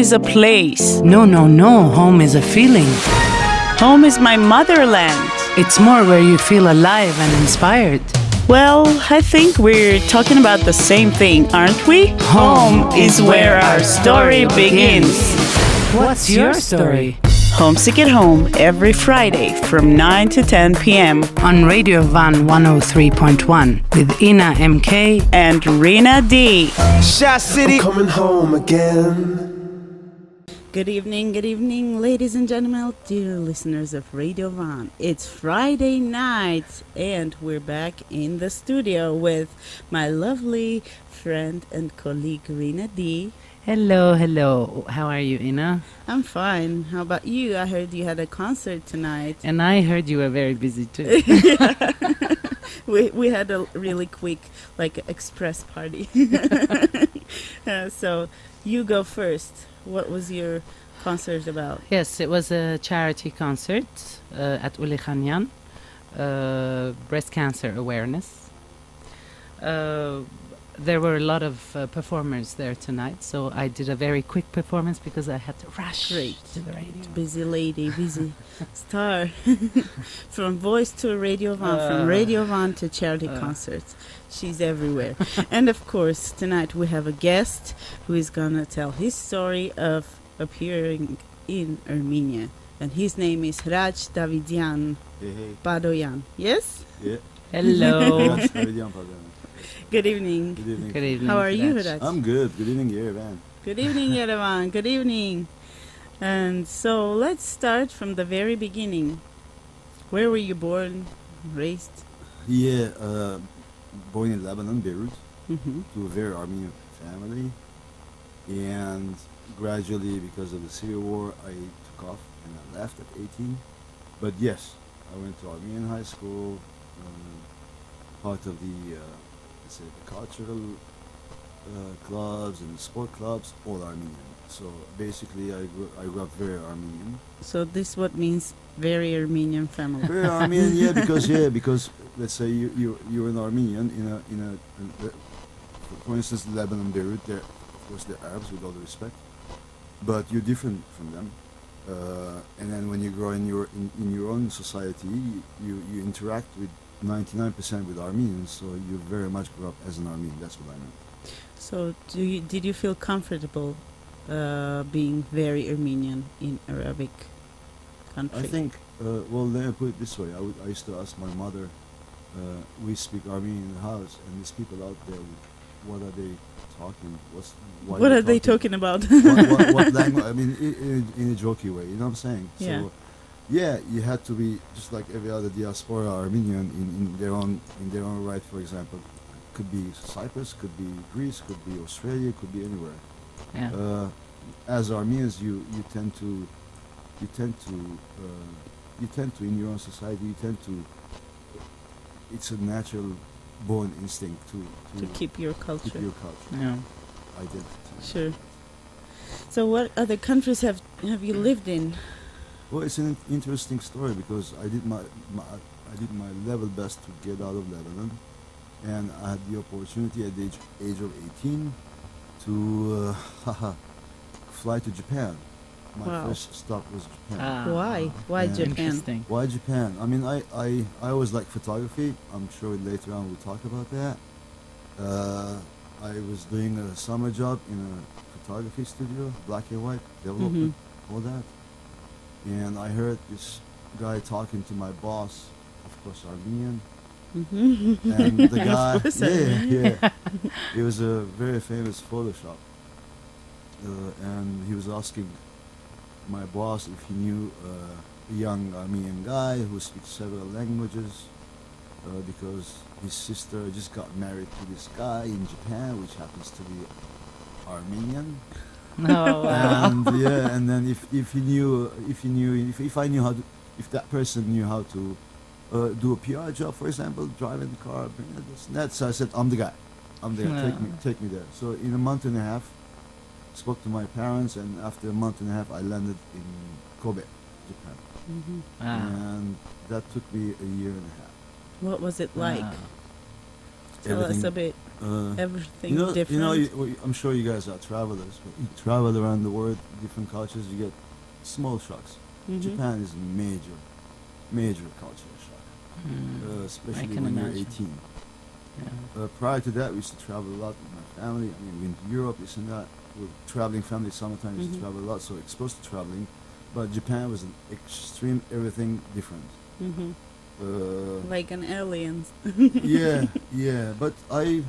is a place. No, no, no. Home is a feeling. Home is my motherland. It's more where you feel alive and inspired. Well, I think we're talking about the same thing, aren't we? Home is where our story begins. What's your story? Homesick at Home every Friday from 9 to 10 p.m. On Radio Van 103.1 with Ina MK and Rina D. Shot City, I'm coming home again. Good evening, ladies and gentlemen, dear listeners of Radio Van. It's Friday night, and we're back in the studio with my lovely friend and colleague, Rina D. Hello, hello. How are you, Ina? I'm fine. How about you? I heard you had a concert tonight. And I heard you were very busy, too. We had a really quick, express party. So you go first. What was your concert about? Yes, it was a charity concert at Uli Khanyan, breast cancer awareness. There were a lot of performers there tonight, so I did a very quick performance because I had to rush to the radio. Busy lady, busy star. From voice to Radio Van, from Radio Van to charity concerts. She's everywhere. And of course, tonight we have a guest who is going to tell his story of appearing in Armenia. And his name is Hratch Davidian Right. Yes? Yeah. Hello. Good evening. Good evening. Good evening. How are you, Hratch? I'm good. Good evening, Yerevan. Good evening, Yerevan. Good evening. And so let's start from the very beginning. Where were you born, raised? Yeah, born in Lebanon, Beirut, Mm-hmm. to a very Armenian family. And gradually, because of the Civil War, I took off and I left at 18. But yes, I went to Armenian high school, part of the cultural clubs and sport clubs, all Armenian. So basically, I grew up very Armenian. So this what means very Armenian family. Very Armenian, yeah, because let's say you're an Armenian in a for instance, Lebanon, Beirut. They're of course they're Arabs, with all the respect, but you're different from them. And then when you grow in your own society, you interact with 99% with Armenians, so you very much grew up as an Armenian. That's what I mean. So did you feel comfortable being very Armenian in Arabic country? I think, well, let me put it this way. I used to ask my mother, we speak Armenian in the house, and these people out there, what are they talking? What are they talking about? what language? I mean, in a jokey way, you know what I'm saying? Yeah. So, yeah, you had to be just like every other diaspora Armenian in their own right. For example, could be Cyprus, could be Greece, could be Australia, could be anywhere. Yeah. As Armenians, you tend to in your own society, it's a natural born instinct to keep your culture. Keep your culture. Yeah. Identity. Sure. So what other countries have you lived in? Well, it's an interesting story because I did my level best to get out of Lebanon, and I had the opportunity at the age of 18 to fly to Japan. My first stop was Japan. Why? Why Japan? Interesting. Why Japan? I mean, I always like photography. I'm sure later on we'll talk about that. I was doing a summer job in a photography studio, black and white, development, all that. And I heard this guy talking to my boss, of course Armenian. And the guy, yeah. It was a very famous photo shop. And he was asking my boss if he knew a young Armenian guy who speaks several languages, because his sister just got married to this guy in Japan, which happens to be Armenian. No. And yeah, and then if I knew how to, if that person knew how to do a PR job, for example, driving the car, bring this and that. So I said, I'm the guy. Take me there. So in a month and a half, spoke to my parents, and after a month and a half, I landed in Kobe, Japan. And that took me a year and a half. What was it like? Tell us Everything- a bit. everything you know, different. I'm sure you guys are travelers. But you travel around the world, different cultures. You get small shocks. Japan is a major cultural shock, especially can when imagine. you're 18. Yeah. Prior to that, we used to travel a lot with my family. I mean, we went to Europe, this and that. We're traveling family. Summertime, we used to travel a lot, so exposed to traveling. But Japan was an extreme, everything different. Like an alien. Yeah. But I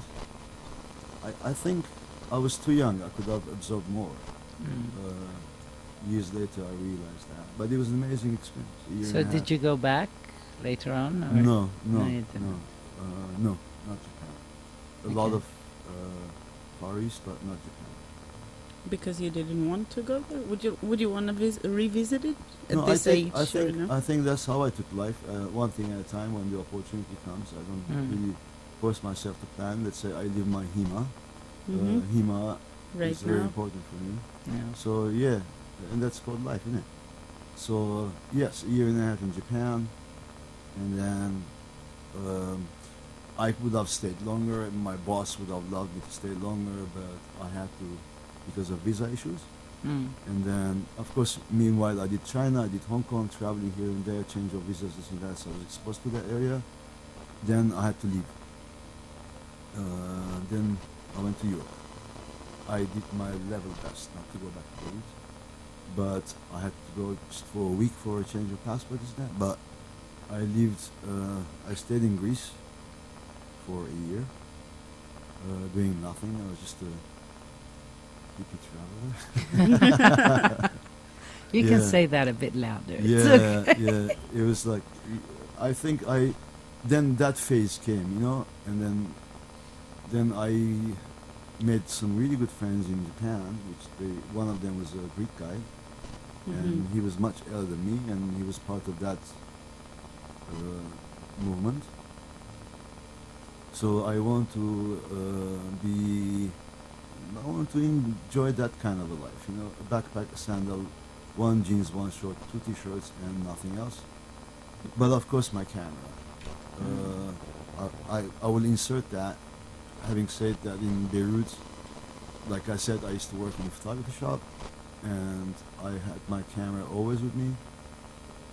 think I was too young. I could have absorbed more. Years later, I realized that. But it was an amazing experience. A year So and a did half. you go back later on? Or? No, you didn't. no, not Japan. A lot Okay. of Far East, but not Japan. Because you didn't want to go there? Would you want to revisit it at No, this age? or no? I think that's how I took life. One thing at a time. When the opportunity comes, I don't really force myself to plan. Let's say I live my Hima. Hima Right is very now. important for me. Yeah. So yeah, and that's called life, isn't it? So yes, a year and a half in Japan, and then I would have stayed longer, and my boss would have loved me to stay longer, but I had to because of visa issues. And then, of course, meanwhile, I did China, I did Hong Kong, traveling here and there, change of visas, this and that, so I was exposed to that area. Then I had to leave. Then I went to Europe. I did my level best not to go back to Beirut, but I had to go just for a week for a change of passport, this and that. But I lived, I stayed in Greece for a year, doing nothing. I was just a hippie traveler. You can Yeah. say that a bit louder. It's Yeah, okay. yeah. It was like, I think then that phase came, and then I made some really good friends in Japan, which one of them was a Greek guy, and he was much elder than me, and he was part of that movement. So I want to enjoy that kind of a life, a backpack, a sandal, one jeans, one short, two t-shirts, and nothing else. But of course my camera. I will insert that. Having said that, in Beirut, like I said, I used to work in a photography shop, and I had my camera always with me.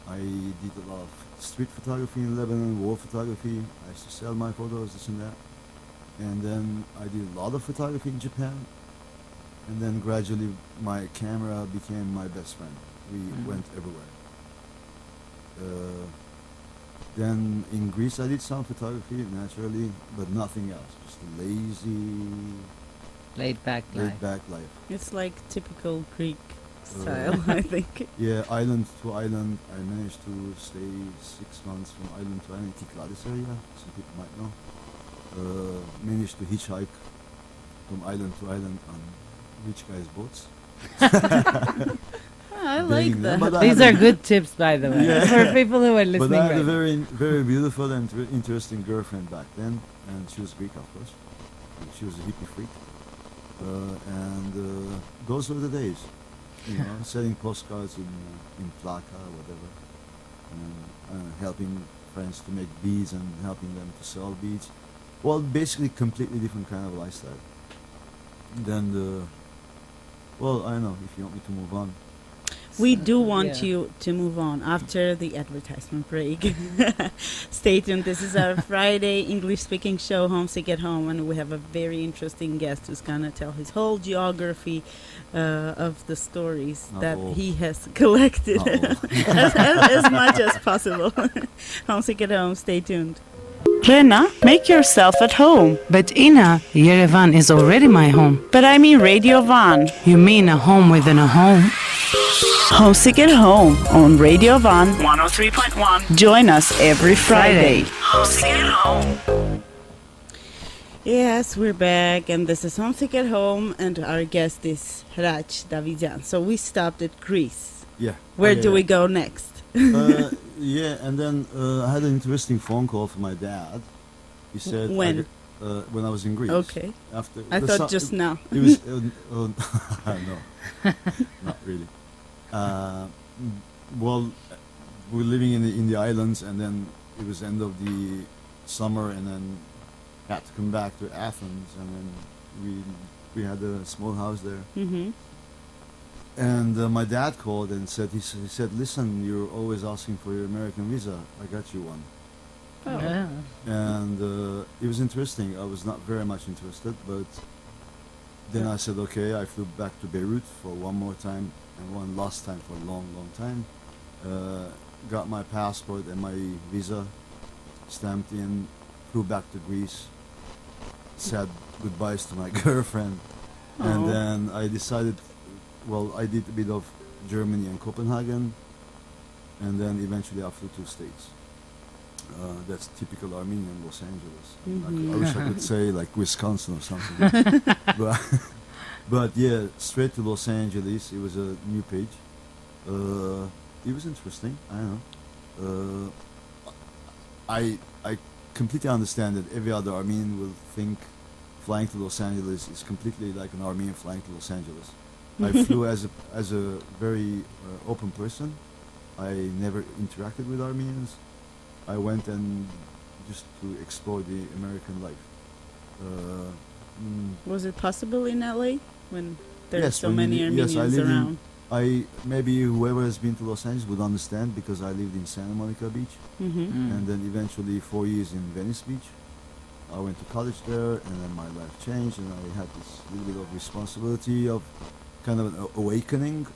I did a lot of street photography in Lebanon, war photography. I used to sell my photos, this and that. And then I did a lot of photography in Japan. And then gradually my camera became my best friend. We went everywhere. Then in Greece I did some photography, naturally, but nothing else. Just a Laid back life. life. It's like typical Greek style, I think. Yeah, island to island. I managed to stay 6 months from island to island, Tikladis area, some people might know. Managed to hitchhike from island to island on rich guys' boats. I like Begging them, that. but I These had are a- good tips, by the way, Yeah. for people who are But listening I had right a now. very, very beautiful and interesting girlfriend back then, and she was Greek, of course. She was a hippie freak, and those were the days, selling postcards in Plaka or whatever, and helping friends to make beads and helping them to sell beads. Well, basically, completely different kind of lifestyle. Then well, I don't know if you want me to move on. We do want Yeah. you to move on after the advertisement break. Stay tuned. This is our Friday English-speaking show, Homesick at Home, and we have a very interesting guest who's going to tell his whole geography of the stories that Uh-oh. he has collected as much as possible. Homesick at Home. Stay tuned. Lena, make yourself at home. But Ina, Yerevan is already my home. But I mean Radio Van. You mean a home within a home? Homesick at Home on Radio Van 103.1. Join us every Friday. Homesick at Home. Yes, we're back, and this is Homesick at Home, and our guest is Hratch Davidian. So we stopped at Greece. Yeah. Where Yeah, do yeah. we go next? Yeah, and then I had an interesting phone call from my dad. He said When? When I was in Greece. Okay. After I the thought just now. It was no, not really. Well, we were living in the islands, and then it was end of the summer, and then had to come back to Athens, and then we had a small house there. Mm-hmm. And my dad called and he said, listen, you're always asking for your American visa. I got you one. Oh. Yeah. And it was interesting. I was not very much interested, but then I said, okay. I flew back to Beirut for one more time and one last time for a long, long time. Got my passport and my visa stamped in, flew back to Greece, said goodbyes to my girlfriend, and then I decided, well, I did a bit of Germany and Copenhagen, and then eventually I flew to States. That's typical Armenian Los Angeles. Mm-hmm. I wish I could say like Wisconsin or something. but yeah, straight to Los Angeles. It was a new page. It was interesting. I don't know. I completely understand that every other Armenian will think flying to Los Angeles is completely like an Armenian flying to Los Angeles. I flew as a very open person. I never interacted with Armenians. I went and just to explore the American life. Was it possible in LA when there are Yes, so many Armenians yes, I lived around? maybe whoever has been to Los Angeles would understand because I lived in Santa Monica Beach, Mm-hmm. and then eventually 4 years in Venice Beach. I went to college there, and then my life changed, and I had this little bit of responsibility of kind of an awakening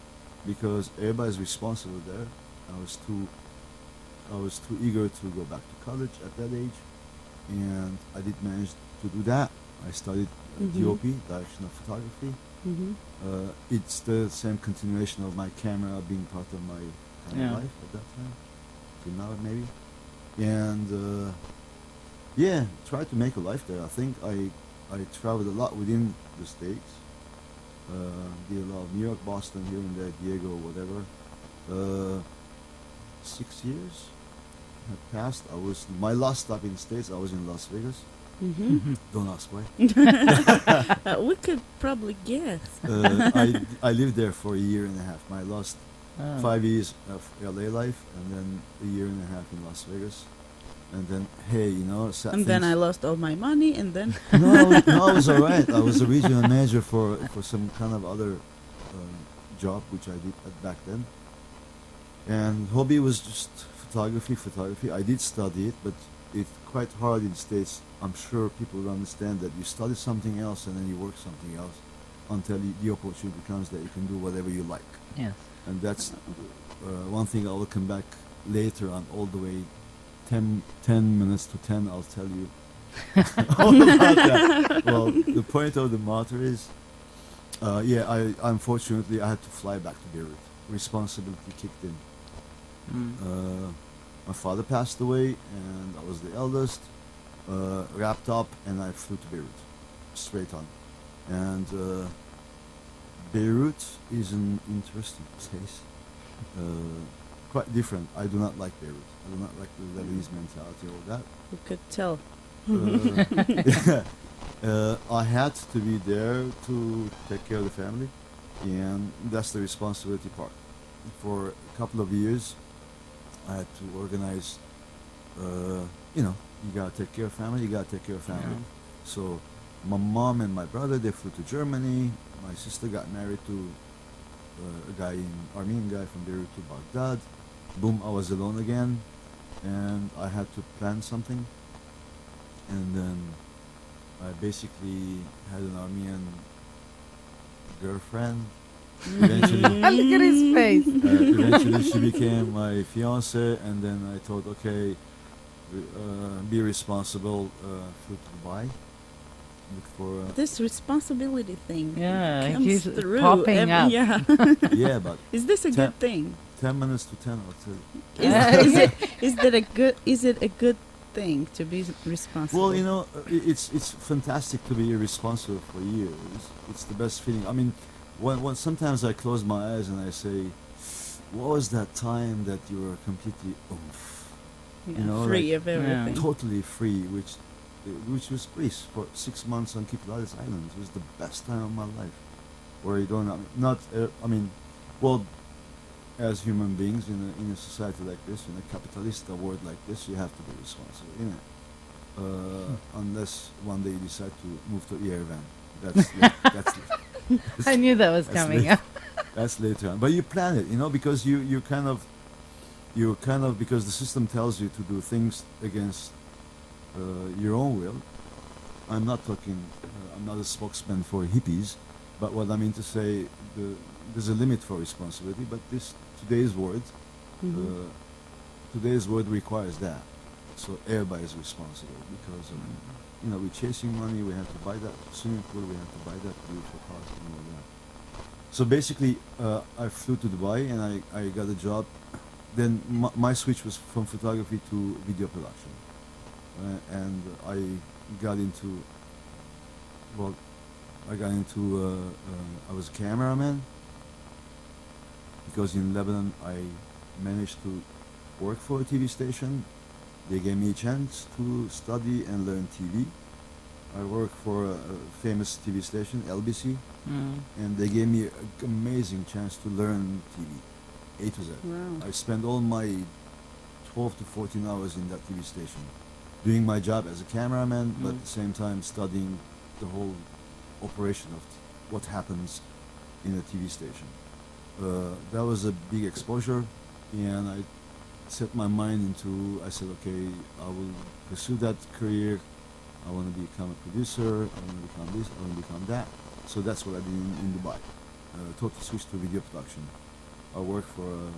because everybody's responsible there. I was too eager to go back to college at that age, and I did manage to do that. I studied DOP, direction of photography. Mm-hmm. It's the same continuation of my camera being part of my kind of Yeah. life at that time, to now maybe. And yeah, tried to make a life there. I think I traveled a lot within the States. Did a lot of New York, Boston, here and there, Diego, whatever. 6 years had passed. My last stop in the States, I was in Las Vegas. Mm-hmm. Don't ask why. We could probably guess. I lived there for a year and a half. My last 5 years of LA life, and then a year and a half in Las Vegas. And then, hey, And then I lost all my money, and then No, I was all right. I was a regional manager for some kind of other job, which I did back then. And hobby was just photography. I did study it, but it's quite hard in the States. I'm sure people will understand that you study something else and then you work something else until the opportunity comes that you can do whatever you like. Yes. And that's one thing I will come back later on, all the way 10 minutes to 10, I'll tell you all about that. Well, the point of the matter is, unfortunately I had to fly back to Beirut. Responsibility kicked in. My father passed away, and I was the eldest. Wrapped up, and I flew to Beirut, straight on. And Beirut is an interesting place. Quite different. I do not like Beirut. I do not like the Lebanese mentality, all that. we could tell. I had to be there to take care of the family, and that's the responsibility part. For a couple of years, I had to organize, you gotta take care of family, So my mom and my brother, they flew to Germany. My sister got married to Armenian guy from Beirut to Baghdad. Boom, I was alone again, and I had to plan something. And then I basically had an Armenian girlfriend. Eventually, Look at his face. eventually she became my fiance, and then I thought, okay, be responsible, flew to Dubai. Look for This responsibility thing Yeah, comes he's through. popping up. Yeah. yeah, but Is this a good thing? 10 minutes to 10, I'll tell you. Is it a good thing to be responsible? Well, it's fantastic to be responsible for years. It's the best feeling. I mean, when sometimes I close my eyes and I say, what was that time that you were completely free of everything. totally free, which was Greece for 6 months on Kyklaris Island. It was the best time of my life, where you don't as human beings in a society like this, in a capitalist world like this, you have to be responsible, unless one day you decide to move to Yerevan. That's I knew that was that's coming later. up. That's later on. But you plan it, because you kind of because the system tells you to do things against your own will. I'm not talking. I'm not a spokesman for hippies, but what I mean to say, there's a limit for responsibility. But today's world, today's world requires that. So everybody is responsible because we're chasing money. We have to buy that swimming pool. We have to buy that beautiful house and all that. So basically, I flew to Dubai and I got a job. Then my switch was from photography to video production, and I got into. I was a cameraman because in Lebanon I managed to work for a TV station. They gave me a chance to study and learn TV. I worked for a famous TV station, LBC, and they gave me an amazing chance to learn TV, A to Z. Wow. I spent all my 12 to 14 hours in that TV station, doing my job as a cameraman, but at the same time studying the whole operation of what happens in a TV station. That was a big exposure, and I set my mind into, I said, okay, I will pursue that career. I want to become a producer, I want to become this, I want to become that. So that's what I did in Dubai. Totally switched to video production. I worked for a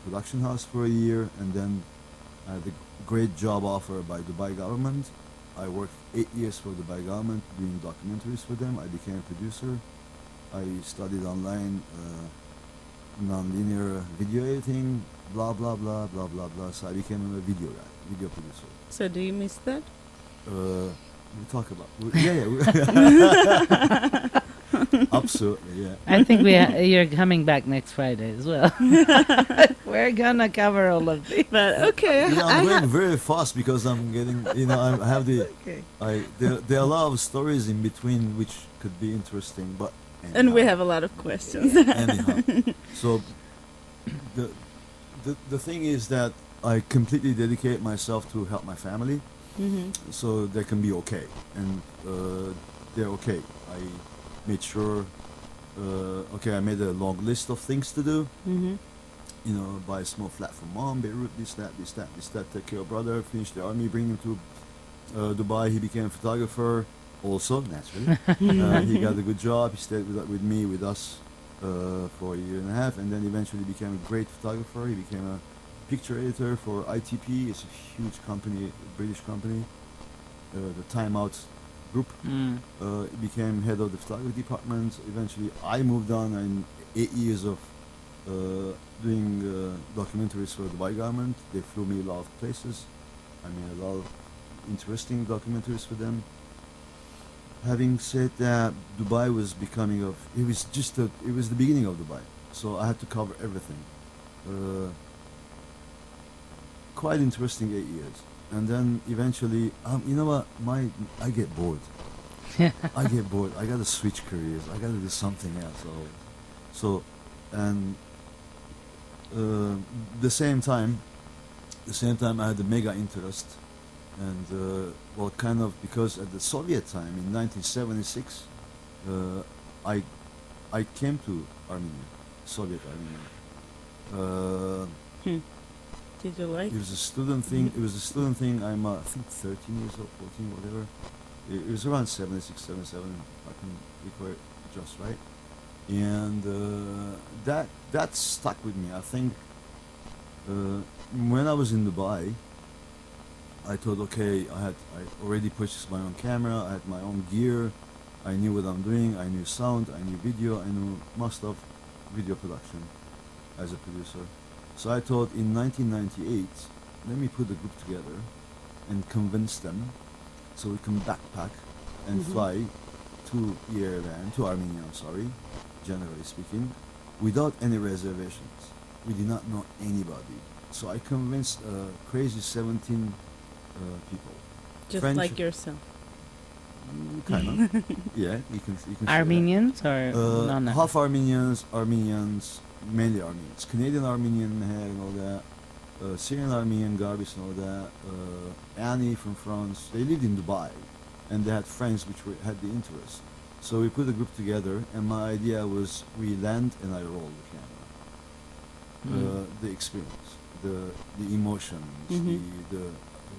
production house for a year, and then I had a great job offer by Dubai government. I worked 8 years for Dubai government doing documentaries for them. I became a producer. I studied online non-linear video editing, blah, blah, blah, blah, blah, blah. So I became a video guy, video producer. So do you miss that? We talk about, absolutely, yeah. I think you're coming back next Friday as well. We're gonna cover all of these. But okay, Yeah, I'm going very fast because I'm getting, I have the, Okay. there are a lot of stories in between which could be interesting, but and we anyhow. have a lot of questions. Anyhow, so the thing is that I completely dedicate myself to help my family, so they can be okay, and they're okay. I made sure, I made a long list of things to do. Buy a small flat for mom, Beirut, this, that, take care of brother, finish the army, bring him to Dubai. He became a photographer also, naturally. He got a good job. He stayed with us for a year and a half, and then eventually became a great photographer. He became a picture editor for ITP. It's a huge company, a British company, the Time Out group. He became head of the photography department. Eventually I moved on, and 8 years of doing documentaries for the Dubai government. They flew me a lot of places. I made a lot of interesting documentaries for them. Having said that, Dubai was it was the beginning of Dubai, so I had to cover everything. Quite interesting 8 years, and then eventually, you know what? I get bored. I get bored. I gotta switch careers. I gotta do something else. And the same time, I had a mega interest. And because at the Soviet time in 1976, I came to Armenia, Soviet Armenia. Did you like? It was a student thing. I'm I think 13 years old, 14, whatever. It was around 76, 77. I can recall it just right. And that stuck with me. I think when I was in Dubai, I thought, okay, I already purchased my own camera, I had my own gear, I knew what I'm doing, I knew sound, I knew video, I knew most of video production as a producer. So I thought in 1998, let me put a group together and convince them so we can backpack and fly to Yerevan, to Armenia, generally speaking, without any reservations. We did not know anybody. So I convinced crazy 17 people. Just French, like yourself. kind of. Yeah, you can say that. Armenians or half Armenians, mainly Armenians, Canadian Armenian and all that, Syrian Armenian, Garbis and all that, Annie from France. They lived in Dubai, and they had friends which had the interest. So we put a group together, and my idea was we land and I roll the camera. The experience, the emotions,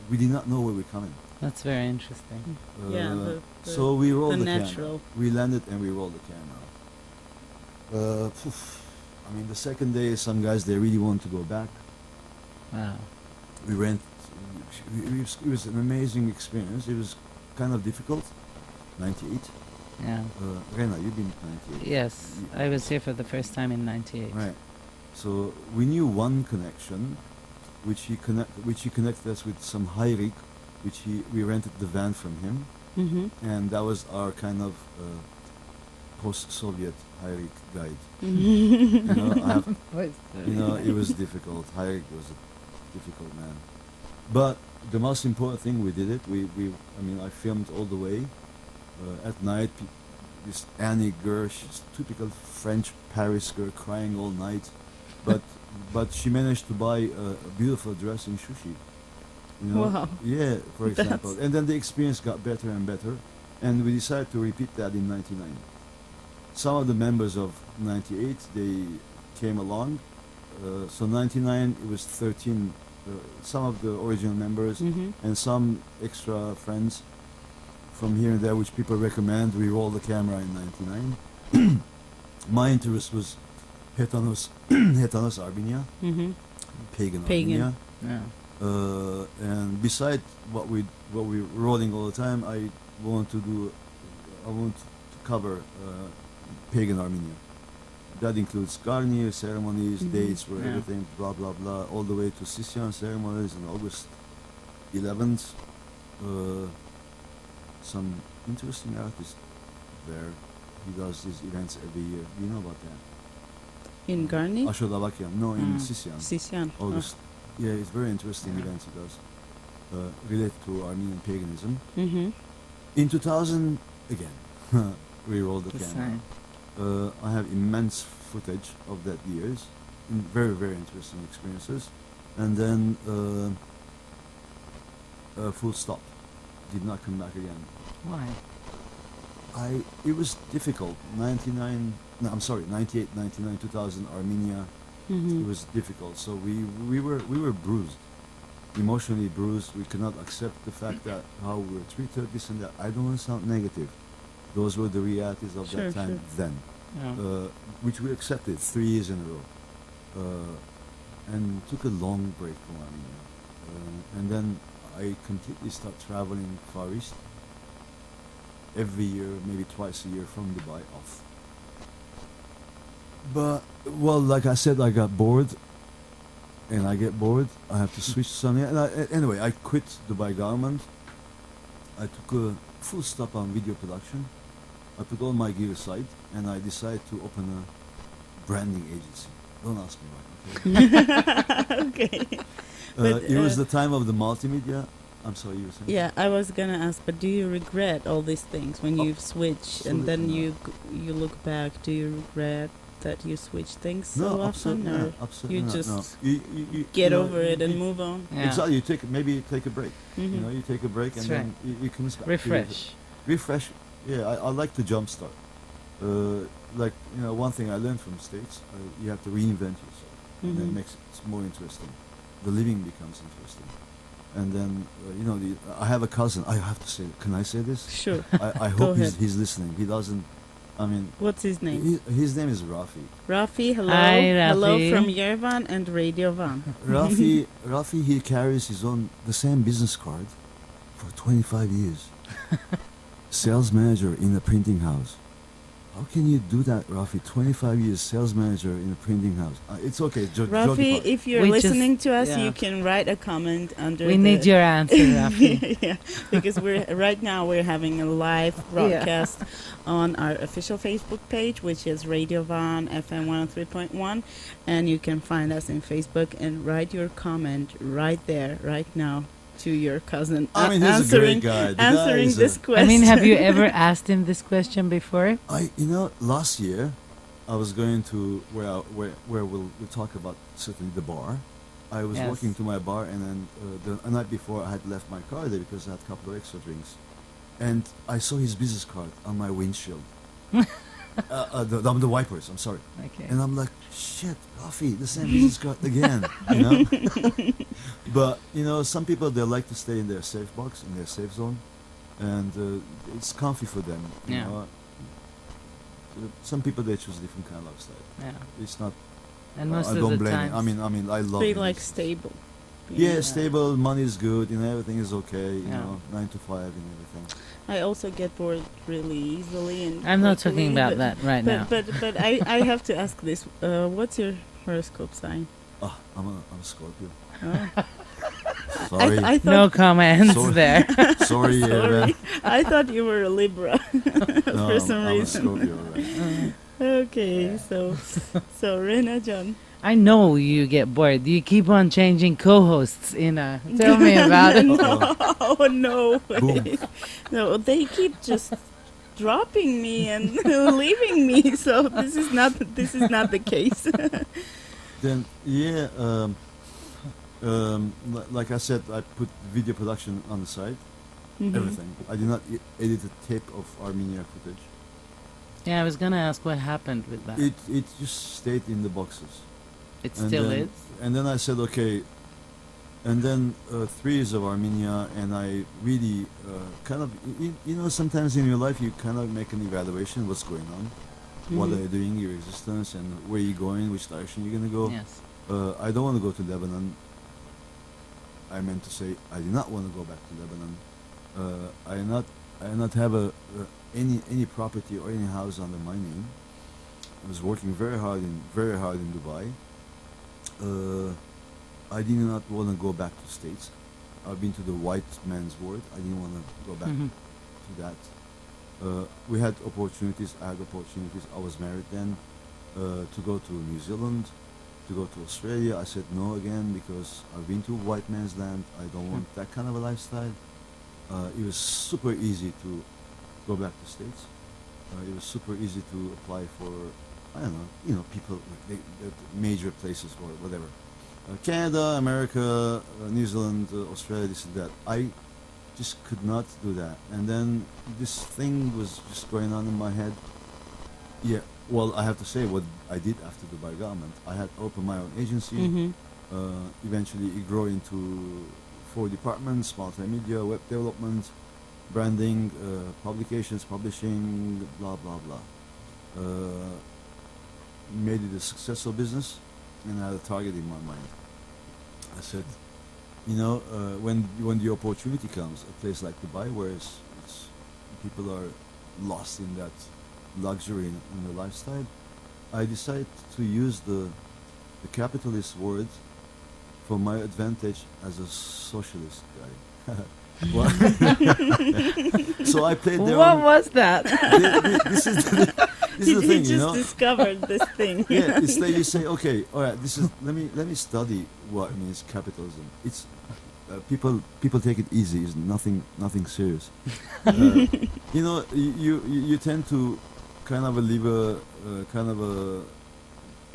we did not know where we're coming. That's very interesting. So we rolled the natural. camera. We landed and we rolled the camera. I mean, the second day, some guys, they really want to go back. Wow. We went. It was an amazing experience. It was kind of difficult. 98. Yeah. Rena, you've been 98. Yes, I was here for the first time in '98. Right. So we knew one connection, which he connected us with some Hyrik, we rented the van from him, and that was our kind of post-Soviet Hyrik guide. It was difficult. Hyrik was a difficult man, but the most important thing, we did it. I filmed all the way. At night, this Annie girl, she's typical French Paris girl, crying all night, but she managed to buy a beautiful dress in Sushi. Wow. Yeah, for example. And then the experience got better and better, and we decided to repeat that in '99. Some of the members of '98, they came along. So '99, it was 13. Some of the original members and some extra friends from here and there, which people recommend. We rolled the camera in '99. My interest was Hetanos Armenia, pagan Armenia. Yeah. And beside what we're rolling all the time, I want to cover pagan Armenia. That includes Garnier ceremonies, dates where everything, blah blah blah, all the way to Sisyan ceremonies on August 11th. Some interesting artist there. He does these events every year. Do you know about that? In Garni? Asholabakian. No, in Sisyan. Sisyan. August. Yeah, it's very interesting events he does. Related to Armenian paganism. In 2000, again, we rolled the camera. I have immense footage of that years. Very, very interesting experiences. And then, full stop. Did not come back again. Why? It was difficult. 98, 99, 2000, Armenia. It was difficult. So we were bruised, emotionally bruised. We could not accept the fact that how we were treated, this and that. I don't want to sound negative. Those were the realities of that time then, which we accepted 3 years in a row, and took a long break from Armenia, and then I completely started traveling Far East every year, maybe twice a year from Dubai off. But, well, like I said, I got bored, and I get bored, I have to switch to something. Anyway, I quit Dubai government. I took a full stop on video production. I put all my gear aside, and I decided to open a branding agency. Don't ask me why. Okay. Okay. It was the time of the multimedia. I'm sorry, you were saying? Yeah, I was gonna ask, but do you regret all these things when you've switched and then you look back? Do you regret that you switch things so often, or absolutely you not, just no. You get over it and move on? Yeah. Exactly. You take a break. You take a break, and That's then you come back. Refresh. Refresh. Yeah, I like to jumpstart. One thing I learned from the States, you have to reinvent yourself, and that makes it more interesting. The living becomes interesting. And then, I have a cousin. I have to say, can I say this? Sure. I hope he's listening. He doesn't, What's his name? His name is Rafi. Rafi, hello. Hi, Rafi. Hello from Yerevan and Radio Van. Rafi, he carries the same business card for 25 years. Sales manager in a printing house. How can you do that, Rafi? 25 years sales manager in a printing house. It's okay. Rafi, if you're listening to us, you can write a comment under. We need your answer, Rafi. Yeah, because right now we're having a live broadcast on our official Facebook page, which is Radio Van FM 103.1, and you can find us in Facebook and write your comment right there, right now, to your cousin. He's a great guy. Answering this question. Have you ever asked him this question before? Last year, I was going to where we'll talk about certainly the bar, I was Yes. walking to my bar, and then the night before I had left my car there because I had a couple of extra drinks, and I saw his business card on my windshield. The wipers. I'm sorry. Okay. And I'm like, shit, coffee, the same business card again, you know. But you know, some people they like to stay in their safe box, in their safe zone, and it's comfy for them. You Yeah. know? Some people they choose different kind of lifestyle. Yeah. It's not. And most I of don't the blame time. it. I mean, I love. They it. like stable. Yeah, stable. Money is good. You know, everything is okay. You Yeah. know, 9 to 5 and everything. I also get bored really easily and. I'm not quickly, talking about but- that right now. But I have to ask this. What's your horoscope sign? Oh, I'm a Scorpio. Oh. Sorry, I thought, No comments Sorry. there. sorry, sorry. I thought you were a Libra No, for some I'm a reason. Scorpio, right? Okay, so Rena John. I know you get bored. You keep on changing co-hosts, Ina. Tell me about it. Oh no Boom. way. No, they keep just dropping me and leaving me. So this is not the case. Then yeah, like I said, I put video production on the site. Mhm. Everything. I did not edit a tape of Armenia footage. Yeah, I was gonna ask what happened with that. It just stayed in the boxes. It And still then, is. And then I said, okay. And then 3 years of Armenia, and I really kind of, you know, sometimes in your life you kind of make an evaluation what's going on, what Mhm. are you doing, your existence, and where you're going, which direction you're going to go. Yes. I don't want to go to Lebanon. I meant to say I do not want to go back to Lebanon. I not have any property or any house under my name. I was working very hard in Dubai. I did not want to go back to States. I've been to the white man's world. I didn't want to go back Mhm. to that. We had opportunities. I had opportunities. I was married then to go to New Zealand, to go to Australia. I said no again because I've been to white man's land. I don't want that kind of a lifestyle. It was super easy to go back to States. It was super easy to apply for, I don't know, you know, people, major places or whatever. Canada, America, New Zealand, Australia, this and that. I just could not do that. And then this thing was just going on in my head. Yeah, well, I have to say what I did after Dubai government. I had opened my own agency. Mhm. Eventually it grew into 4 departments: multimedia, web development, branding, publications, publishing, blah, blah, blah. Made it a successful business, and I had a target in my mind. I said, you know, when the opportunity comes, a place like Dubai, where it's people are lost in that luxury in the lifestyle, I decided to use the capitalist word for my advantage as a socialist guy. What? So I played there. What was that? This is the He thing, just you know. discovered this thing. Yeah, it's like you say, okay, all right, this is let me study what it means capitalism. It's people take it easy. It's nothing serious. You know, you tend to kind of live a kind of a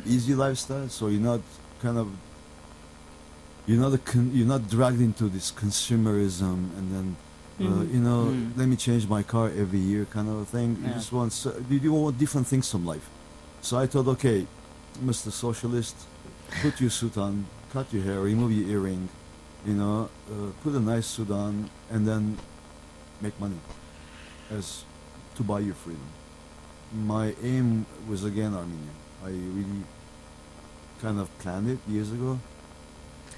easy lifestyle, so you're not kind of you're not dragged into this consumerism and then. You know, let me change my car every year, kind of a thing. You Yeah. just want you want different things from life. So I thought, okay, Mr. Socialist, put your suit on, cut your hair, remove your earring, you know, put a nice suit on, and then make money, as to buy your freedom. My aim was again Armenia. I really kind of planned it years ago.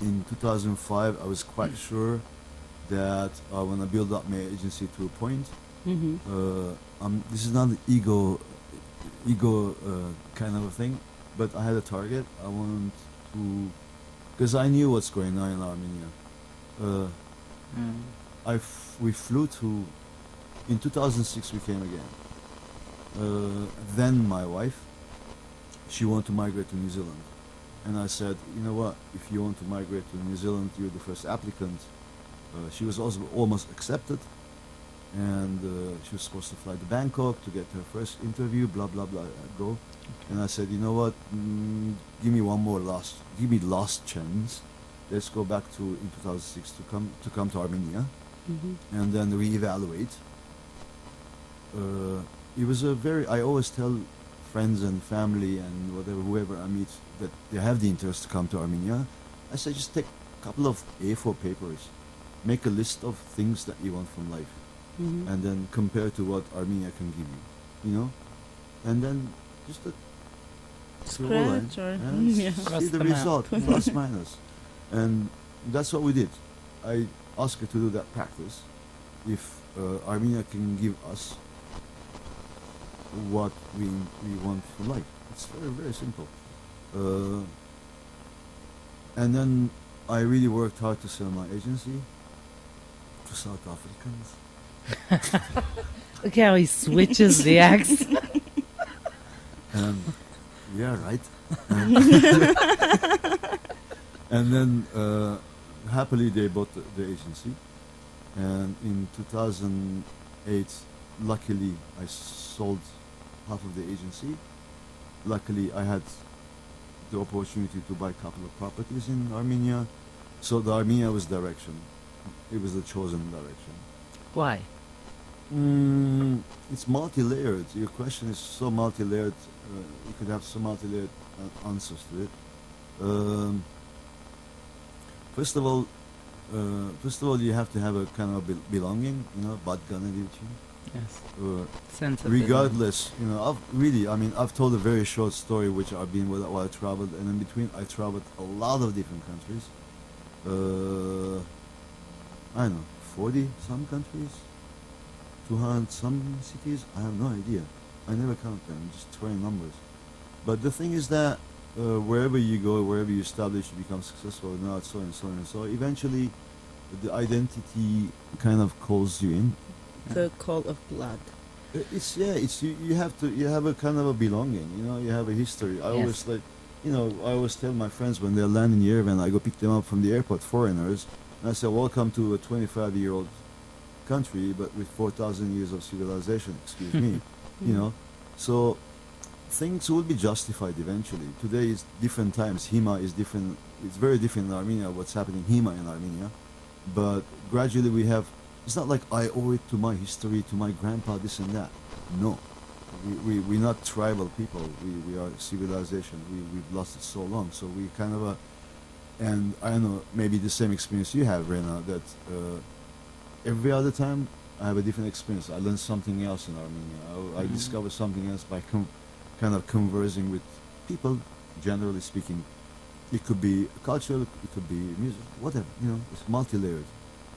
In 2005, I was quite sure that I want to build up my agency to a point. Mm-hmm. This is not an ego kind of a thing, but I had a target. I want to, because I knew what's going on in Armenia. We flew to, in 2006 we came again. Then my wife, she wanted to migrate to New Zealand. And I said, you know what, if you want to migrate to New Zealand, you're the first applicant. She was also almost accepted, and she was supposed to fly to Bangkok to get her first interview, blah, blah, blah, go. And I said, you know what, give me last chance. let's go back to in 2006 to come to Armenia, Mhm. and then reevaluate. It was a very. I always tell friends and family and whatever whoever I meet that they have the interest to come to Armenia. I say just take a couple of A4 papers, make a list of things that you want from life, Mhm. and then compare to what Armenia can give you. You know, and then just a Scratch or yeah. see Cross the them out. result, plus minus, and that's what we did. I asked her to do that practice. If Armenia can give us what we want from life, it's very very simple. And then I really worked hard to sell my agency to South Africans. Look how he switches the accent. And yeah, right. And then happily they bought the agency, and in 2008, luckily I sold half of the agency. Luckily I had the opportunity to buy a couple of properties in Armenia, so the Armenia was direction. It was the chosen direction. Why? It's multi-layered. Your question is so multi-layered. You could have so multi-layered answers to it. First of all, you have to have a kind of belonging. You know, bad gonna Yes. uh, Sense of regardless. You know, I've told a very short story which I've been while I traveled, and in between I traveled a lot of different countries. I don't know, 40 some countries, 200 some cities. I have no idea. I never count them. Just throwing numbers. But the thing is that wherever you go, wherever you establish, you become successful. Now so and so and so. Eventually, the identity kind of calls you in. The call of blood. It's you have a kind of a belonging. You know, you have a history. I Yes. always I always tell my friends when they land in Yerevan, I go pick them up from the airport, foreigners, and I say, welcome to a 25-year-old country, but with 4,000 years of civilization. Excuse me. You know, so things will be justified eventually. Today is different times. Hima is different. It's very different in Armenia. What's happening Hima in Armenia, but gradually we have. It's not like I owe it to my history, to my grandpa, this and that. No. We're not tribal people. We are civilization. We've lost it so long. So we kind of and I don't know, maybe the same experience you have, Rena, that every other time I have a different experience. I learn something else in Armenia. I discover something else by kind of conversing with people, generally speaking. It could be culture, it could be music, whatever, you know, it's multi-layered.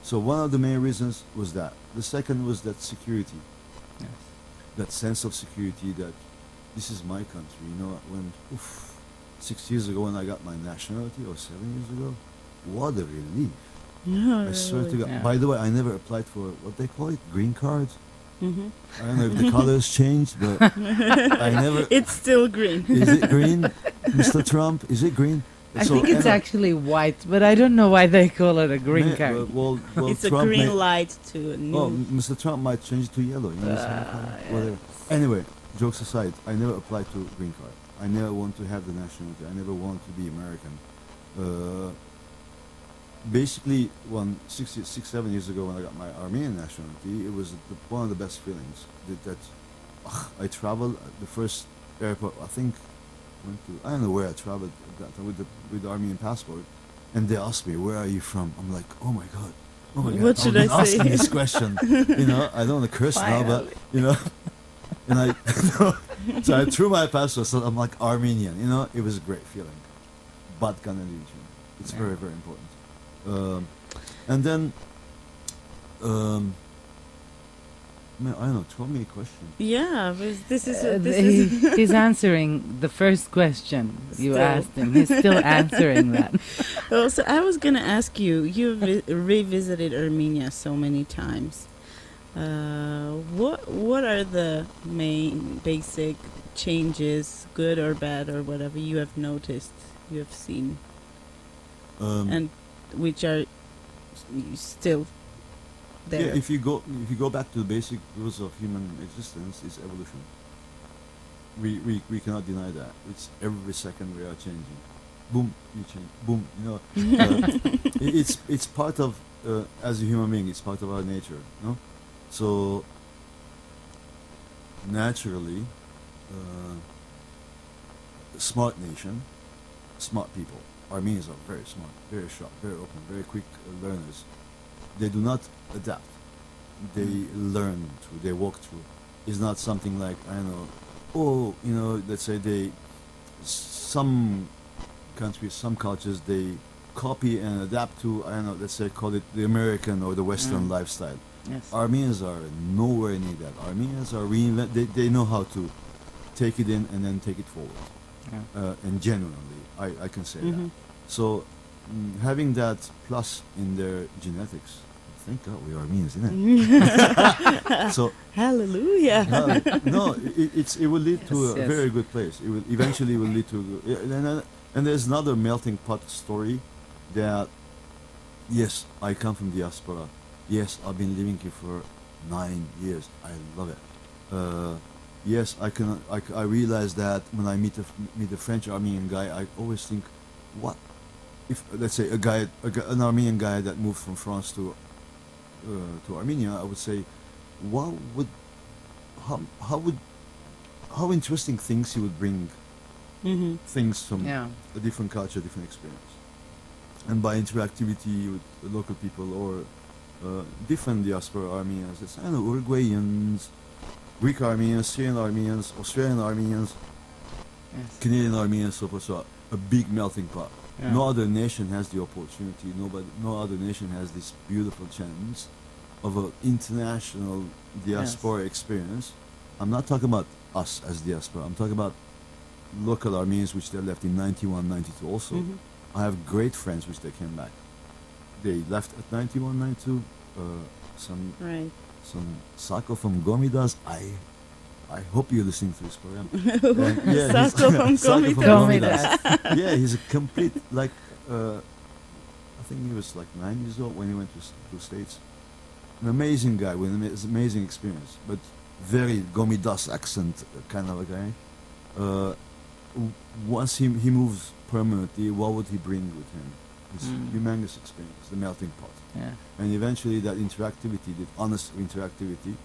So one of the main reasons was that. The second was that security. Yes. That sense of security that this is my country. You know, when 6 years ago when I got my nationality, or 7 years ago, what a relief. No, I swear to God. Yeah. By the way, I never applied for what they call it, green card. Mm-hmm. I don't know if the colors changed, but I never. It's still green. Is it green, Mr. Trump? Is it green? I think it's actually white, but I don't know why they call it a green card. Well, It's a Trump green light to a new. Oh, Mr. Trump might change it to yellow. You know, whatever. Anyway, jokes aside, I never applied to green card. I never want to have the nationality. I never want to be American. Basically, 7 years ago when I got my Armenian nationality, it was one of the best feelings. I traveled the first airport. I think I don't know where I traveled with the Armenian passport, and they asked me, "Where are you from?" I'm like, "Oh my god, What should I I've been say? asking this question, you know, I don't want to curse now, but you know, and so I threw my passport. So I'm like Armenian, you know. It was a great feeling, but Canadian. It's very very important. And then, man, I don't know. Throw me a question. Yeah, but this is He's answering the first question you Still. asked him. He's still answering that. Also, I was gonna ask you. You revisited Armenia so many times. What are the main basic changes, good or bad or whatever, you have noticed, you have seen, and which are still there? Yeah, if you go back to the basic rules of human existence, it's evolution. We cannot deny that. It's every second we are changing. boom, you change, boom. You know, it's part of as a human being, it's part of our nature. No, so naturally, smart nation, smart people. Armenians are very smart, very sharp, very open, very quick learners. They do not adapt. They learn through, they walk through. It's not something like, I don't know, oh, you know, let's say some countries, some cultures, they copy and adapt to, I don't know, let's say call it the American or the Western lifestyle. Yes. Armenians are nowhere near that. Armenians are they know how to take it in and then take it forward. Yeah. And genuinely, I can say that. So having that plus in their genetics, thank God we are Armenians, isn't it? So Hallelujah. no, it will lead to a Yes. very good place. It will eventually will lead to and there's another melting pot story that yes, I come from diaspora. Yes, I've been living here for 9 years. I love it. Yes, I realize that when I meet a French Armenian guy, I always think, what if, let's say, an Armenian guy that moved from France to Armenia, I would say, how interesting things he would bring, things from a different culture, different experience, and by interactivity with the local people or different diaspora Armenians, it's, I don't know, Uruguayans, Greek Armenians, Syrian Armenians, Australian Armenians, Canadian Armenians, so forth. So a big melting pot. Yeah. No other nation has the opportunity. No other nation has this beautiful chance of an international diaspora experience. I'm not talking about us as diaspora. I'm talking about local Armenians, which they left in 91, 92 also. I have great friends which they came back. They left at 91, 92. Some Sako from Gomidas. I hope you're listening to this program. Sako from Gomidas. Yeah, he's a complete, like, I think he was like 9 years old when he went to States. An amazing guy with an amazing experience, but very Gomidas accent kind of a guy. Once he moves permanently, what would he bring with him? This humongous experience, the melting pot. Yeah. And eventually that interactivity, that honest interactivity,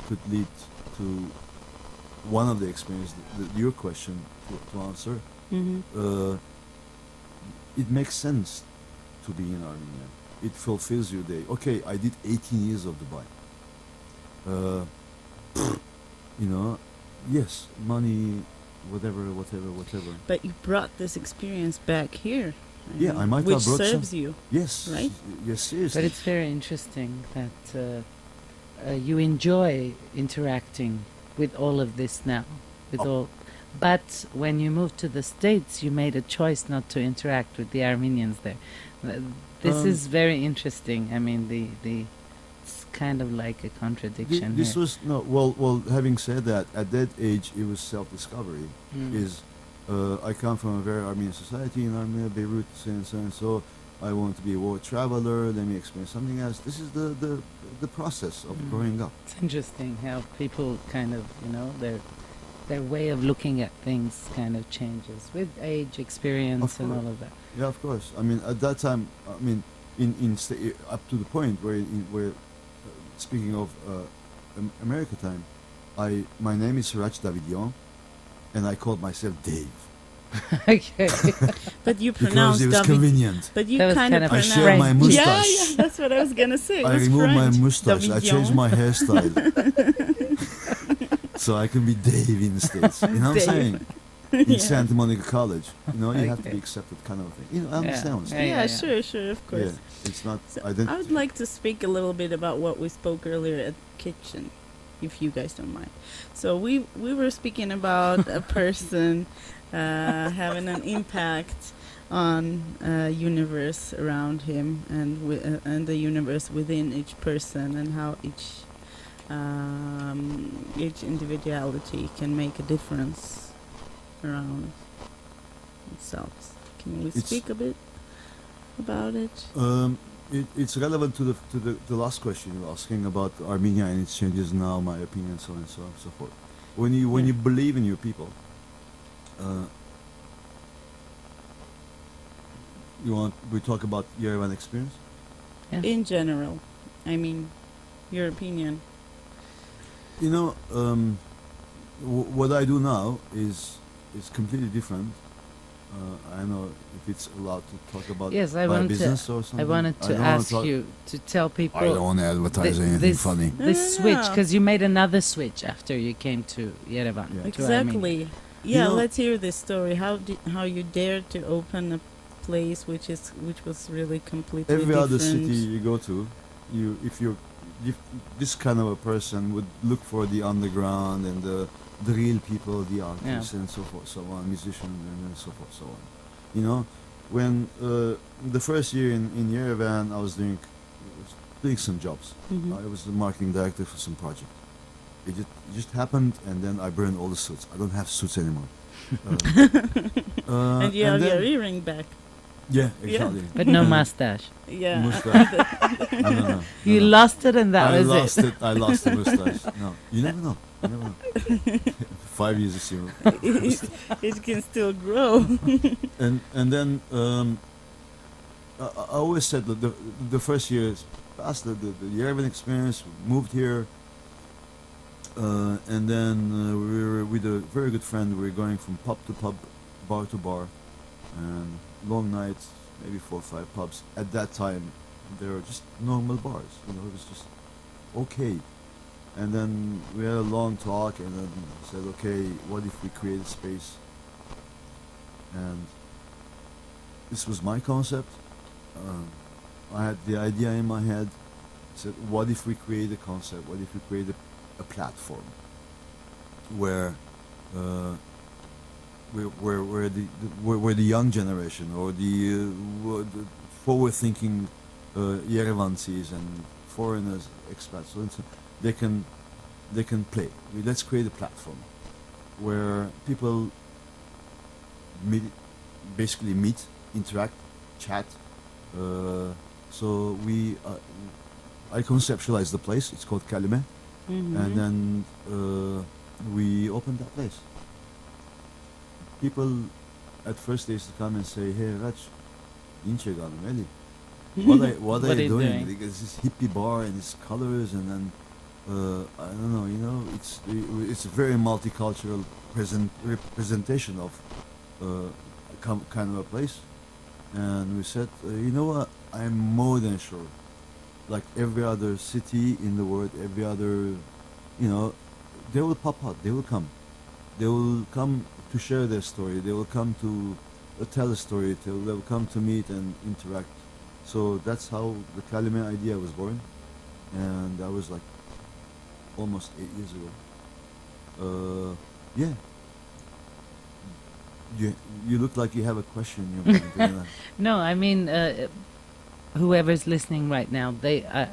could lead to one of the experiences, your question to answer. It makes sense to be in Armenia. It fulfills your day. Okay, I did 18 years of Dubai. You know, yes, money, whatever. But you brought this experience back here. Yeah, I might which have brought serves some, you. Yes, right? Yes, seriously. But it's very interesting that you enjoy interacting with all of this now, with all. But when you moved to the States, you made a choice not to interact with the Armenians there. This is very interesting. I mean, it's kind of like a contradiction. This here. was no. Well. Having said that, at that age, it was self-discovery. I come from a very Armenian society in Armenia, Beirut, and so. I want to be a world traveler. Let me experience something else. This is the process of growing up. It's interesting how people kind of, their way of looking at things kind of changes with age, experience, and all of that. Yeah, of course. I mean, at that time, up to the point where speaking of America time, my name is Hratch Davidian, and I called myself Dave. Okay. But you Because pronounce it was convenient. But you That was kind of kind of I pronounce. shaved my mustache. Yeah, that's what I was gonna say. I It's removed my French. mustache. I changed Davidian. my hairstyle. So I can be Dave in the States. You know what I'm Dave. saying? In Yeah. Santa Monica College. You have to Okay. be accepted kind of a thing. I understand what I'm Yeah, saying. sure, of course. Yeah, it's not So identity. I would like to speak a little bit about what we spoke earlier at kitchen, if you guys don't mind. So we were speaking about a person having an impact on universe around him and the universe within each person, and how each individuality can make a difference around themselves. Can we speak a bit about it? It's relevant to the last question you were asking about Armenia and its changes now, my opinion, so on and so on and so forth. When you believe in your people, we talk about Yerevan experience? Yeah. In general, I mean, your opinion. You know, what I do now is completely different. I don't know if it's allowed to talk about Yes, I my wanted business to. or something. I wanted to don't wanna ask talk- you to tell people. I don't want to advertise anything this, funny. This No, switch, no. because you made another switch after you came to Yerevan. Yeah. to Exactly. Armenia. Yeah, know- let's hear this story. How you dared to open a place which was really completely Every different. other city you go to, if this kind of a person would look for the underground and the real people, the artists and so forth, so on, musicians and so forth, so on. You know, when the first year in Yerevan, I was doing some jobs. Mhm. I was the marketing director for some project. It just happened, and then I burned all the suits. I don't have suits anymore. And you have your then- earring back. Yeah, exactly. But no mustache. Yeah. Mustache. No. You no. lost it, and that I was lost it. it. I lost the mustache. No, you never know. You never know. 5 years is zero. It can still grow. And then I always said that the first year is past the Yerevan experience. Moved here, and then we were with a very good friend. We were going from pub to pub, bar to bar, and long nights, maybe 4 or 5 pubs. At that time, they were just normal bars. You know, it was just okay. And then we had a long talk, and then said, okay, what if we create a space? And this was my concept. I had the idea in my head. Said, what if we create a concept? What if we create a platform where the young generation or the forward-thinking Yerevansis and foreigners, expats, so they can play. Let's create a platform where people basically meet, interact, chat. So I conceptualized the place. It's called Kalime, Mhm. and then we opened that place. People at first they used to come and say, "Hey, Hratch, inche ganım, Eli. What are you doing? Like, it's this hippie bar and its colors, and then I don't know. You know, it's a very multicultural representation of kind of a place." And we said, you know what? I'm more than sure. Like every other city in the world, every other, you know, they will pop out. They will come. They will come to share their story. They will come to tell a story. They will come to meet and interact. So that's how the Kalime idea was born. And that was like almost 8 years ago. Yeah. You look like you have a question in your mind. No, I mean, whoever's listening right now,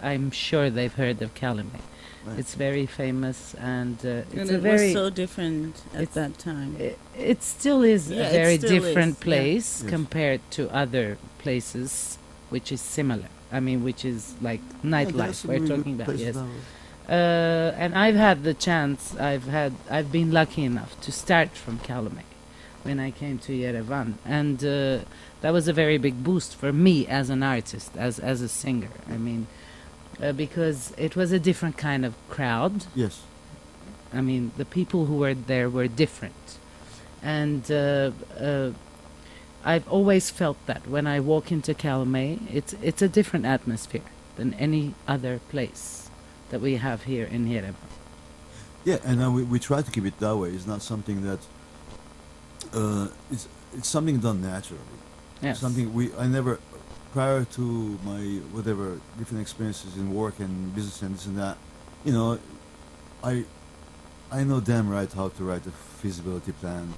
I'm sure they've heard of Kalime. Right. It's very famous, and it's And a it very. was so different at it's- that time. It still is Yeah, a it very still different is, yeah. place Yes. compared to other places, which is similar. I mean, which is like nightlife. We're talking about, yes. And I've had the chance. I've been lucky enough to start from Kalime when I came to Yerevan, and that was a very big boost for me as an artist, as a singer. I mean, because it was a different kind of crowd. Yes. I mean, the people who were there were different, and I've always felt that when I walk into Kalime, it's a different atmosphere than any other place that we have here in Yerevan. Yeah, and we try to keep it that way. It's not something that it's something done naturally. Yes. Something I never, prior to my whatever different experiences in work and business and this and that, you know, I know damn right how to write a feasibility plan.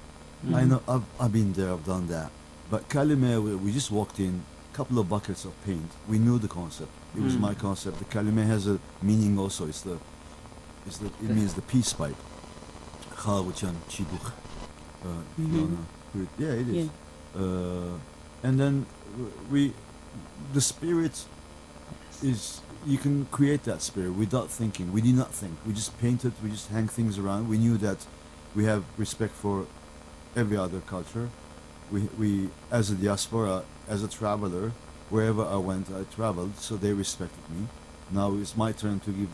I know I've been there, I've done that. But Kalime, we just walked in, couple of buckets of paint. We knew the concept. It was my concept. The Kalime has a meaning also. It means the peace pipe. Khavuchan chiduch. Yeah, it is. And then the spirit is, you can create that spirit without thinking. We did not think. We just painted, we just hang things around. We knew that we have respect for every other culture. we as a diaspora, as a traveler, wherever I went, I traveled, so they respected me. Now it's my turn to give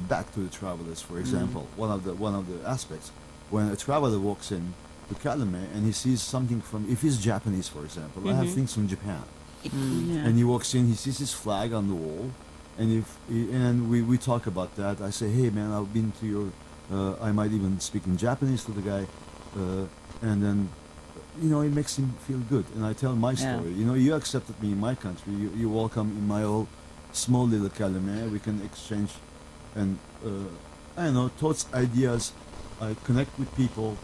back to the travelers. For example, one of the aspects, when a traveler walks in to Kalame and he sees something from, if he's Japanese, for example, I have things from Japan, Yeah. and he walks in, he sees his flag on the wall, and we talk about that. I say, hey man, I've been to your, I might even speak in Japanese to the guy, and then, it makes him feel good. And I tell my story. You accepted me in my country. You welcome in my old small little Kalame. We can exchange, and I don't know, thoughts, ideas. I connect with people.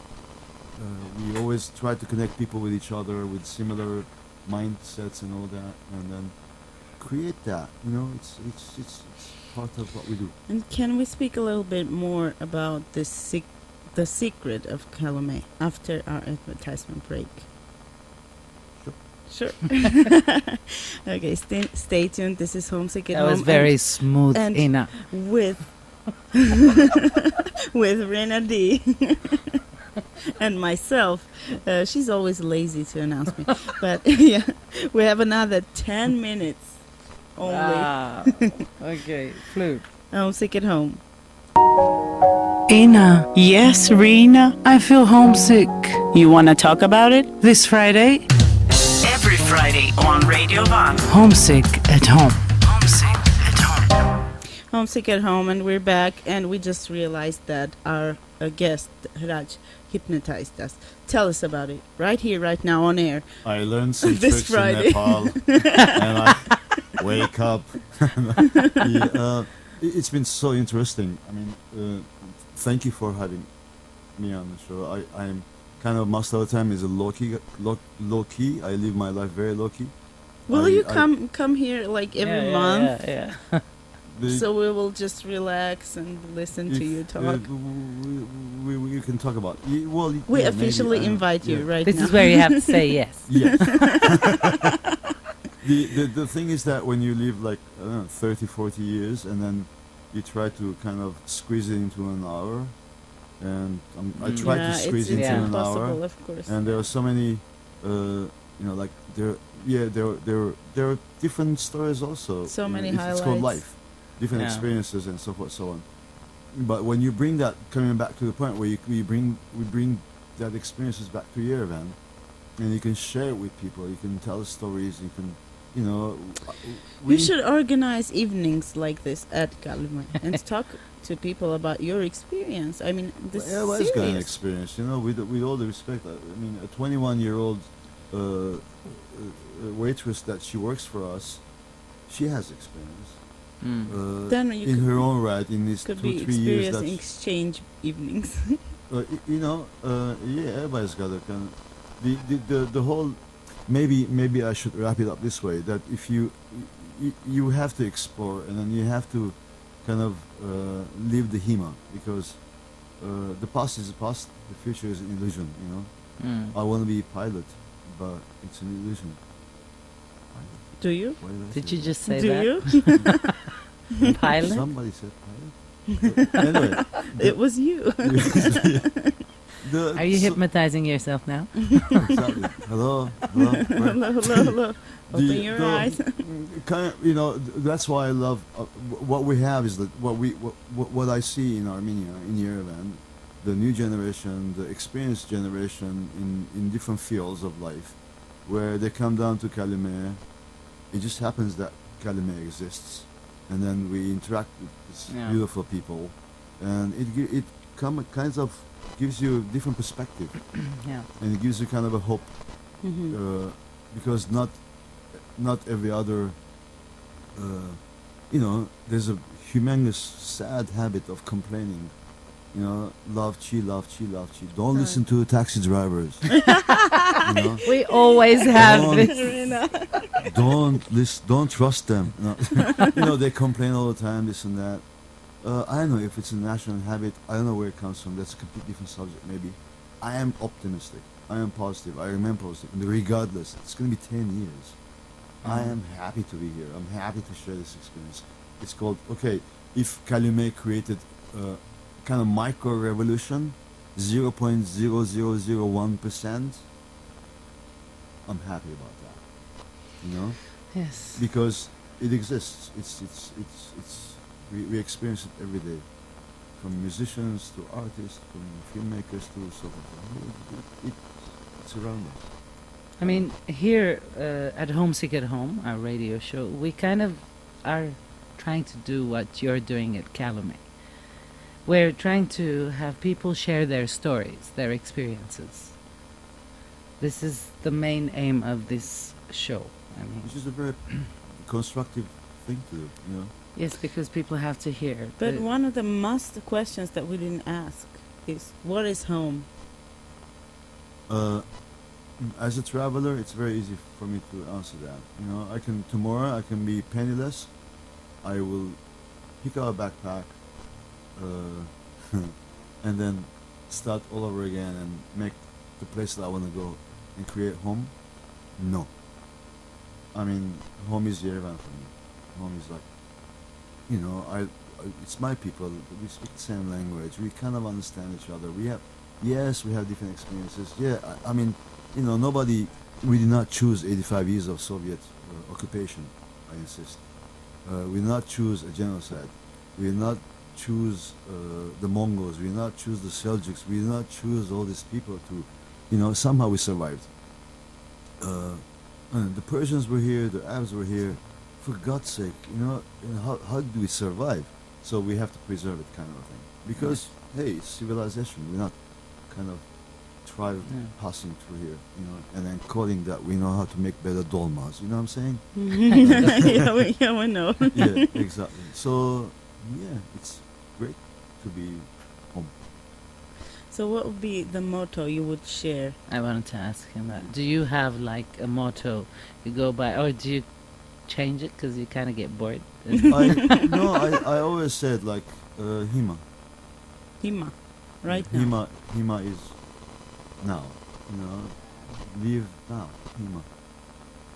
We always try to connect people with each other with similar mindsets and all that, and then create that. It's part of what we do. And can we speak a little bit more about the secret of Kalame after our advertisement break? Sure. Okay, stay tuned. This is Homesick at That Home. was very smooth, and Ina. with Rena D and myself. She's always lazy to announce me, but yeah, we have another 10 minutes only. Wow. Okay, flute. Homesick at Home. Ina, Yes, Rena. I feel homesick. You want to talk about it? This Friday, Every Friday on Radio Van. homesick at home. Homesick at home. Homesick at Home, and we're back, and we just realized that our guest, Hratch, hypnotized us. Tell us about it, right here, right now, on air. I learned some This tricks Friday. in Nepal, and I wake up. It's been so interesting. I mean, thank you for having me on the show. I'm kind of most of the time is a low key. I live my life very low key. Will I- you I- come here like every Yeah, month? Yeah. The- So we will just relax and listen to you talk. we can talk about. Well, We yeah, officially maybe, I don't know. invite you Yeah. right This now. is where you have to say yes. Yes. the thing is that when you live like, I don't know, 30, 40 years, and then you try to kind of squeeze it into an hour, and I try to squeeze it's into an impossible, hour, of course. and there are so many, like there are different stories also. So many It's called highlights. life, different Yeah. experiences and so forth, so on. But when you bring that, coming back to the point where we bring that experiences back to Yerevan, and you can share it with people, you can tell stories, you can, You should organize evenings like this at Kalame and talk to people about your experience. I mean, this is everybody's got an serious. experience, with all the respect. I mean, a 21-year-old waitress that she works for us, she has experience. Then you In could- her own right, in these Could 2-3 be years, experience that exchange evenings. yeah, everybody's got a kind of the whole. Maybe I should wrap it up this way: that if you have to explore, and then you have to kind of live the Hima, because the past is the past, the future is an illusion. I want to be a pilot, but it's an illusion. Do you? Why did I Did say you that? just say Do that? you? Pilot? Somebody said pilot. Anyway, It was you. Are you hypnotizing yourself now? Exactly. Hello. hello. Open your eyes. Kind of, that's why I love what we have is that what I see in Armenia, in Yerevan, the new generation, the experienced generation in different fields of life, where they come down to Kalame. It just happens that Kalame exists, and then we interact with these Yeah. beautiful people, and it kinds of gives you a different perspective, Yeah. and it gives you kind of a hope, because not every other, there's a humongous sad habit of complaining. Love chi. Don't listen to taxi drivers. We always have Don't- this. Don't trust them. They complain all the time, this and that. I don't know if it's a national habit. I don't know where it comes from. That's a completely different subject, maybe. I am optimistic. I am positive. I remain positive. And regardless, it's going to be 10 years. I am happy to be here. I'm happy to share this experience. It's called, if Kalame created kind of micro-revolution, 0.0001%, I'm happy about that. You know, Yes. because it exists. We experience it every day, from musicians to artists, from filmmakers to so forth. It's around us. I mean, here at Homesick at Home, our radio show, we kind of are trying to do what you're doing at Calumet. We're trying to have people share their stories, their experiences. This is the main aim of this show. I mean, Which is a very constructive thing to do, you know. yes, because people have to hear. But one of the must questions that we didn't ask is, what is home? As a traveler, it's very easy for me to answer that. You know, tomorrow I can be penniless. I will pick up a backpack, and then start all over again and make the place that I want to go and create home. No. I mean, home is Yerevan for me. Home is like, you know, it's my people. We speak the same language. We kind of understand each other. We have different experiences. Yeah, I mean, you know, we did not choose 85 years of Soviet occupation, I insist. We did not choose a genocide. We did not choose the Mongols. We did not choose the Seljuks. We did not choose all these people to, you know, somehow we survived. And the Persians were here, the Arabs were here. For God's sake, you know, how do we survive? So we have to preserve it, kind of a thing. Because, hey, it's civilization. We're not kind of passing through here, you know, and then calling that we know how to make better dolmas. You know what I'm saying? yeah, we know. Yeah, exactly. So, yeah, it's great to be home. So what would be the motto you would share? I wanted to ask him that. Do you have like a motto you go by, or do you change it because you kind of get bored? I always said like Hima. Hima, right now. Hima is now. You know, live now. Hima.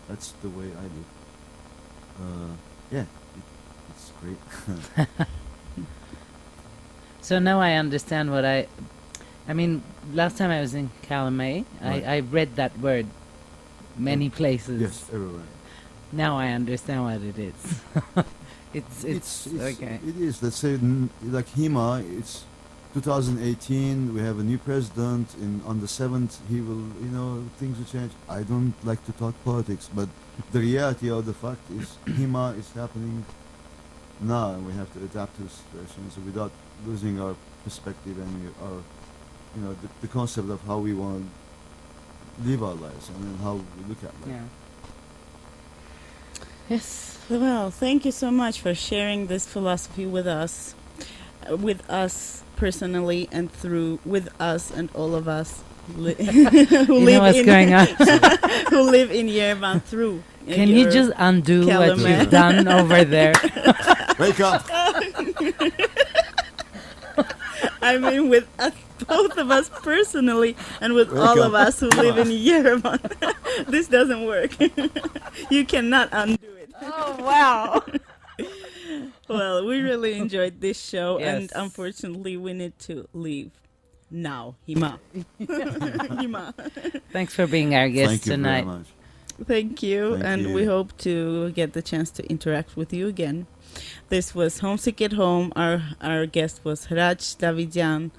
That's the way I live. Yeah, it's great. So now I understand what I mean, last time I was in Calumet, Right. I read that word many places. Yes, everywhere. Now I understand what it is. it's okay. It is. Let's say like Hima. It's 2018. We have a new president. On the 7th, he will. You know, things will change. I don't like to talk politics, but the reality of the fact is Hima is happening now, and we have to adapt to the situation. So without losing our perspective and our, you know, the concept of how we want to live our lives and then how we look at life. Yeah. Yes. Well, thank you so much for sharing this philosophy with us personally, and with us and all of us who You know what's going on? who live in Yerevan through. Can you just undo what Calumet. you've done over there? Wake up! I mean, with us, both of us personally, and with Wake all up. of us who live in Yerevan. This doesn't work. You cannot undo it. Oh, wow. Well, we really enjoyed this show, and Yes. unfortunately, we need to leave now. Hima. Hima. Thanks for being our guest Thank you tonight. very much. Thank you, Thank and you. we hope to get the chance to interact with you again. This was Homesick at Home. Our guest was Hratch Davidian,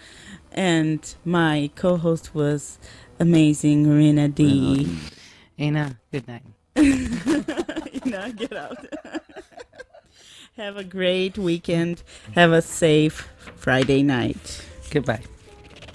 and my co-host was amazing Rina D. Ina, good night. Get out. Have a great weekend. Have a safe Friday night. Goodbye.